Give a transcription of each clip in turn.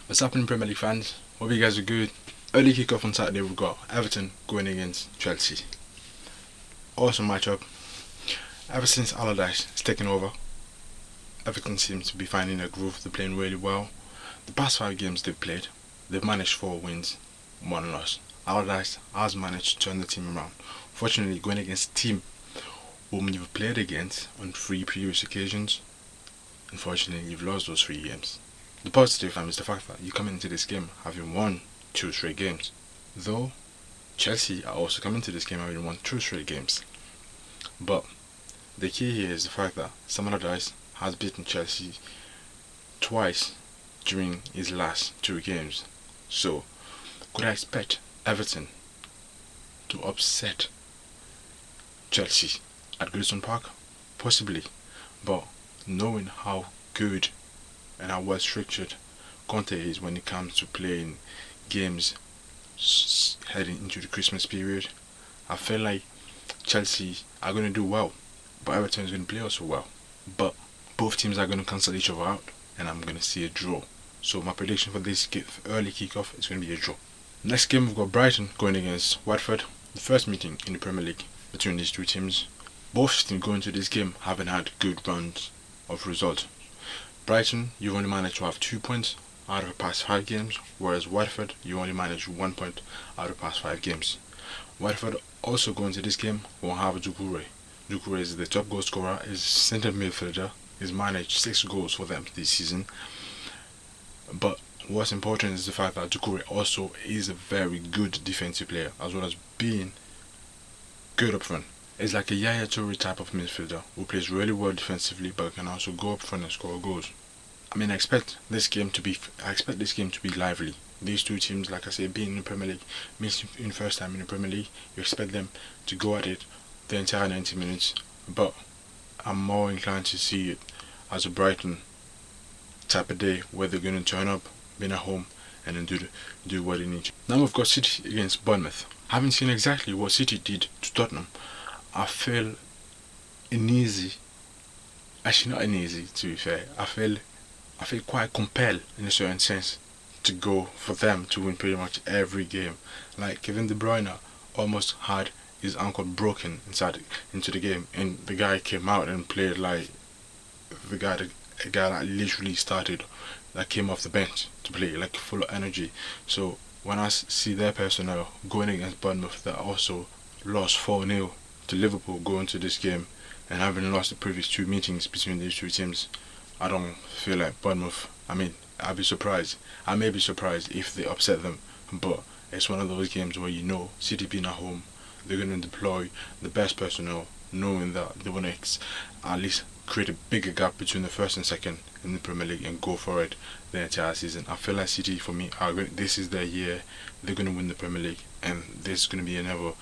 What's happening, Premier League fans? Hope you guys are good. Early kickoff on Saturday, we've got Everton going against Chelsea. Awesome matchup. Ever since Allardyce has taken over, Everton seems to be finding a groove. They're playing really well. The past 5 games they've played, they've managed 4 wins, 1 loss. Allardyce has managed to turn the team around. Fortunately, going against a team whom you've played against on 3 previous occasions, unfortunately you've lost those 3 games. The positive is the fact that you come into this game having won 2 straight games. Though Chelsea are also coming to this game having won 2 straight games. But the key here is the fact that Sam Allardyce has beaten Chelsea twice during his last 2 games. So could I expect Everton to upset Chelsea at Goodison Park? Possibly. But knowing how good and how well structured Conte is when it comes to playing games heading into the Christmas period, I feel like Chelsea are going to do well, but Everton is going to play also well. But both teams are going to cancel each other out, and I'm going to see a draw. So my prediction for this early kickoff is going to be a draw. Next game, we've got Brighton going against Watford. The first meeting in the Premier League between these 2 teams. Both teams going to this game having had good runs of results. Brighton, you've only managed to have 2 points out of the past 5 games, whereas Watford, you only managed 1 point out of the past 5 games. Watford also going to this game won't have Doucouré. Doucouré is the top goal scorer, is centre midfielder. He's managed 6 goals for them this season. But what's important is the fact that Doucouré also is a very good defensive player, as well as being good up front. It's like a Yaya Toure type of midfielder who plays really well defensively but can also go up front and score goals. I mean, I expect this game to be lively. These 2 teams, like I say, being in the Premier League, means in first time in the Premier League, you expect them to go at it the entire 90 minutes. But I'm more inclined to see it as a Brighton type of day where they're going to turn up, being at home, and then do what they need to. Now we've got City against Bournemouth. Having seen exactly what City did to Tottenham, I feel actually not uneasy to be fair, I feel quite compelled in a certain sense to go for them to win pretty much every game. Like Kevin De Bruyne almost had his ankle broken into the game, and the guy came out and played like a guy that literally started, that came off the bench to play like full of energy. So when I see their personnel going against Bournemouth that also lost 4-0 to Liverpool going to this game, and having lost the previous 2 meetings between these 2 teams, I don't feel like Bournemouth, I mean, I may be surprised if they upset them, but it's one of those games where City being at home, they're going to deploy the best personnel, knowing that they want to at least create a bigger gap between the first and second in the Premier League and go for it the entire season. I feel like City, for me, this is their year. They're going to win the Premier League, and this is going to be another.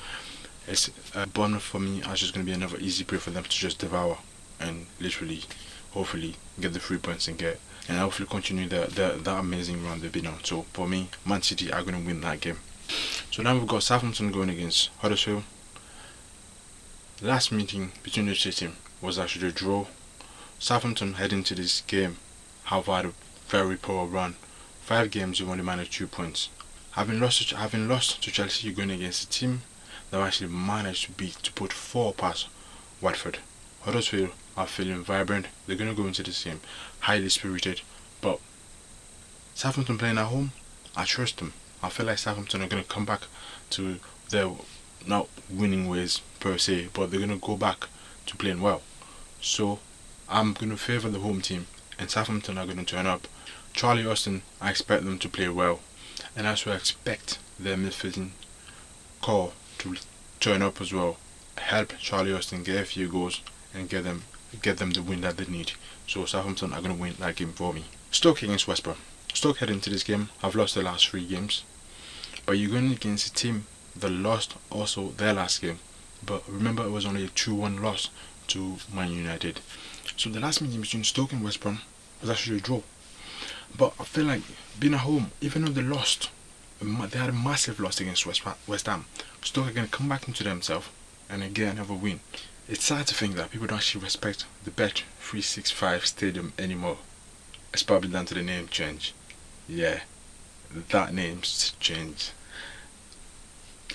It's Bournemouth for me. It's just going to be another easy prey for them to just devour and literally, hopefully, get the 3 points and hopefully continue that amazing run they've been on. So for me, Man City are going to win that game. So now we've got Southampton going against Huddersfield. Last meeting between the 2 teams was actually a draw. Southampton heading to this game have had a very poor run. 5 games, you only managed 2 points. Having lost to Chelsea, you're going against a team that actually managed to put 4 past Watford. Huddersfield are feeling vibrant. They're going to go into this game highly spirited. But Southampton playing at home, I trust them. I feel like Southampton are going to come back to their not winning ways per se, but they're going to go back to playing well. So I'm going to favour the home team, and Southampton are going to turn up. Charlie Austin, I expect them to play well, and I also expect their midfielding core to turn up as well, help Charlie Austin get a few goals and get them the win that they need. So Southampton are going to win that game for me. Stoke against West Brom. Stoke heading to this game have lost their last 3 games, but you're going against a team that lost also their last game. But remember, it was only a 2-1 loss to Man United. So the last meeting between Stoke and West Brom was actually a draw. But I feel like being at home, even though they lost, they had a massive loss against West Ham. Stoke are going to come back into themselves and again another win. It's sad to think that people don't actually respect the Bet365 stadium anymore. It's probably down to the name change. Yeah, that name's changed.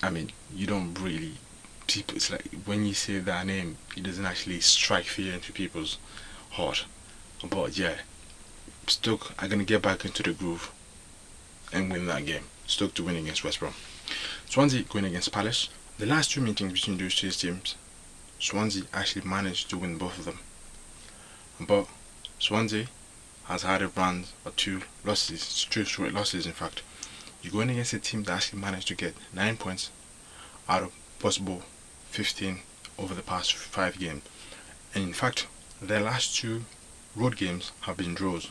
I mean, you don't really people. It's like when you say that name, it doesn't actually strike fear into people's heart. But yeah, Stoke are gonna get back into the groove and win that game. Stoke to win against West Brom. Swansea going against Palace. The last two meetings between those two teams, Swansea actually managed to win both of them. But Swansea has had a run or two losses, two straight losses in fact. You're going against a team that actually managed to get 9 points out of possible 15 over the past 5 games. And in fact, their last two road games have been draws.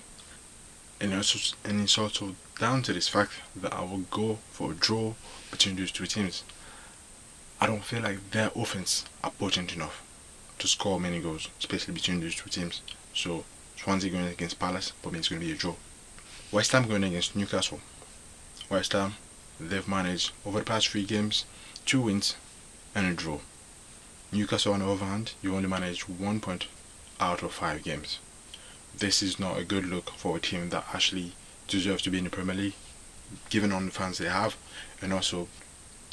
And it's also down to this fact that I will go for a draw between those two teams. I don't feel like their offense are potent enough to score many goals, especially between those two teams. So Swansea going against Palace, but it's going to be a draw. West Ham going against Newcastle. West Ham, they've managed over the past 3 games 2 wins and a draw. Newcastle, on the other hand, you only managed 1 point out of 5 games. This is not a good look for a team that actually deserves to be in the Premier League, given on the fans they have, and also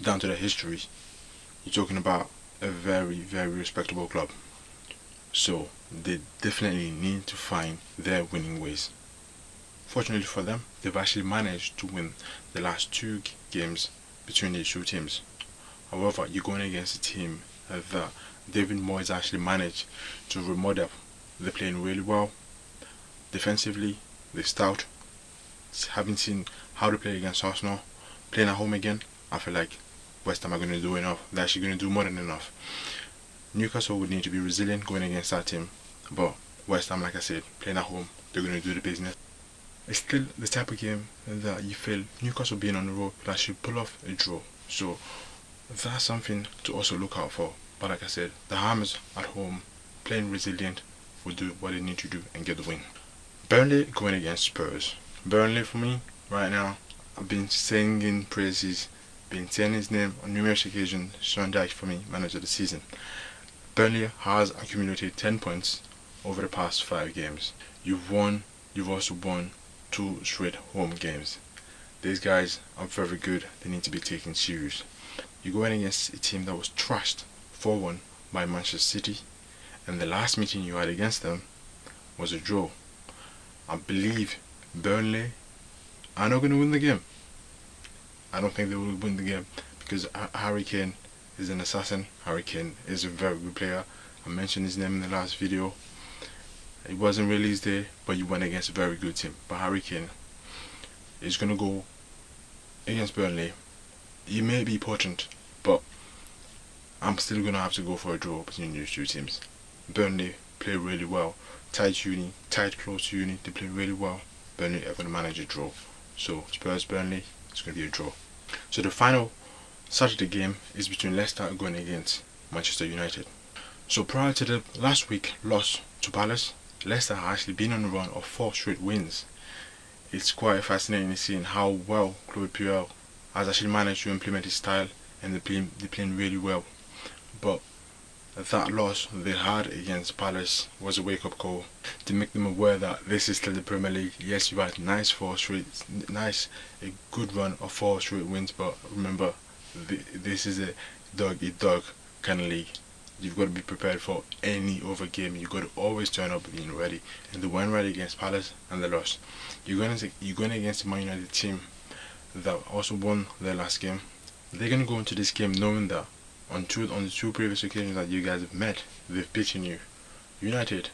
down to their history. You're talking about a very, very respectable club. So they definitely need to find their winning ways. Fortunately for them, they've actually managed to win the last 2 games between these two teams. However, you're going against a team that David Moyes actually managed to remodel. They're playing really well. Defensively, they're stout. Having seen how to play against Arsenal, playing at home again, I feel like West Ham are going to do enough. They're actually going to do more than enough. Newcastle would need to be resilient going against that team. But West Ham, like I said, playing at home, they're going to do the business. It's still the type of game that you feel Newcastle being on the road that should pull off a draw. So that's something to also look out for. But like I said, the Hammers at home, playing resilient, will do what they need to do and get the win. Burnley going against Spurs. Burnley for me, right now, I've been singing praises, been saying his name on numerous occasions. Sean Dyche for me, manager of the season. Burnley has accumulated 10 points over the past 5 games. You've also won 2 straight home games. These guys are very good. They need to be taken serious. You're going against a team that was trashed 4-1 by Manchester City, and the last meeting you had against them was a draw. I believe Burnley are not going to win the game. I don't think they will win the game because Harry Kane is an assassin. Harry Kane is a very good player. I mentioned his name in the last video. It wasn't really his day, but you went against a very good team. But Harry Kane is going to go against Burnley. He may be potent, but I'm still going to have to go for a draw between these two teams. Burnley play really well. Tight, close to uni. They play really well. Burnley are going to manage a draw. So Spurs Burnley, it's going to be a draw. So the final Saturday game is between Leicester going against Manchester United. So prior to the last week loss to Palace, Leicester have actually been on a run of 4 straight wins. It's quite fascinating seeing how well Claude Puel has actually managed to implement his style, and they're playing really well. But that loss they had against Palace was a wake-up call to make them aware that this is still the Premier League. Yes, you had a good run of 4 straight wins, but remember, this is a dog-eat-dog kind of league. You've got to be prepared for any other game. You've got to always turn up being ready. And they went right against Palace and they lost. You're going against the Man United team that also won their last game. They're going to go into this game knowing that on the 2 previous occasions that you guys have met, they've beaten you. United,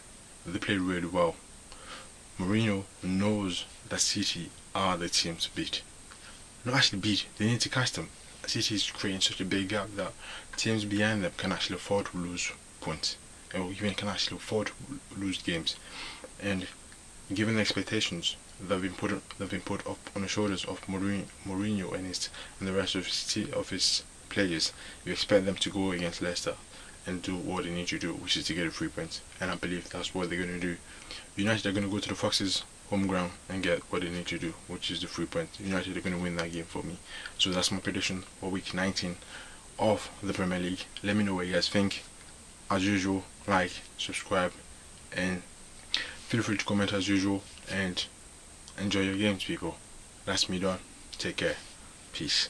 they played really well. Mourinho knows that City are the team to beat. Not actually beat, they need to catch them. City is creating such a big gap that teams behind them can actually afford to lose points, or even can actually afford to lose games. And given the expectations that have been put up on the shoulders of Mourinho and the rest of his players, you expect them to go against Leicester and do what they need to do, which is to get a 3 points. And I believe that's what they're going to do. United are going to go to the Foxes' home ground and get what they need to do, which is the 3 points. United are going to win that game for me. So that's my prediction for week 19 of the Premier League. Let me know what you guys think. As usual, like, subscribe, and feel free to comment as usual, and enjoy your games, people. That's me done. Take care. Peace.